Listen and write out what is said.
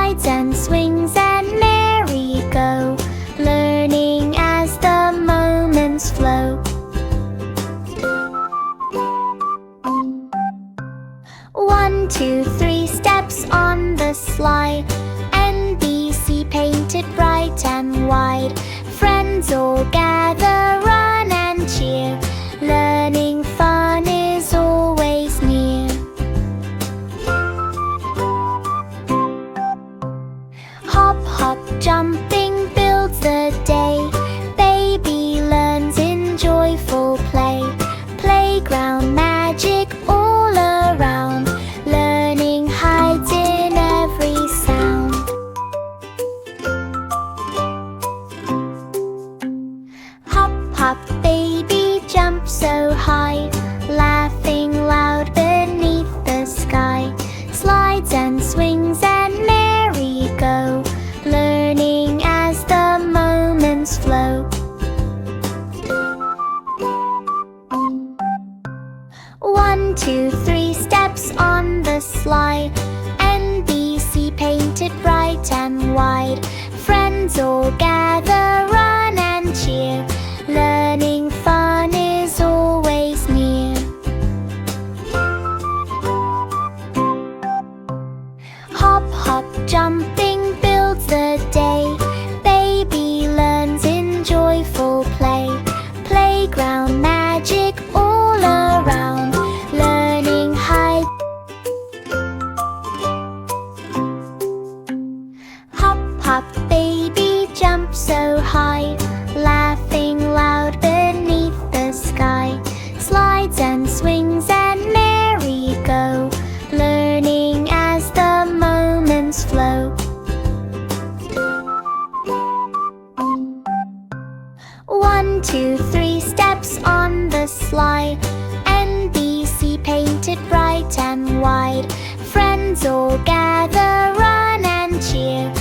Slides and swings and merry-go, learning as the moments flow. 1, 2, 3 steps on the slide. NBC painted bright and wide. Friends all gather, run and cheer. Learning fun is always near. Hop, hop, jumping builds the day. Baby learns in joyful play. Playground magic all around. Learning hides in every sound. Hop, hop, baby jump so high. Laughing loud beneath the sky. Slides and swings and merry-go, learning as the moments flow. 1, 2, 3 steps on the slide. NBC painted bright and wide. Friends all gather, run and cheer. Learning fun is always near. Hop, hop, jumping builds the day. Baby learns in joyful play. Playground magic all around. Learning hide. Hop, hop, baby jump so high. Laughing loud beneath the sky. Slides and swings and merry-go, learning as the moments flow. 1, 2, 3 steps on the slide. NBC painted bright and wide. Friends all gather, run and cheer.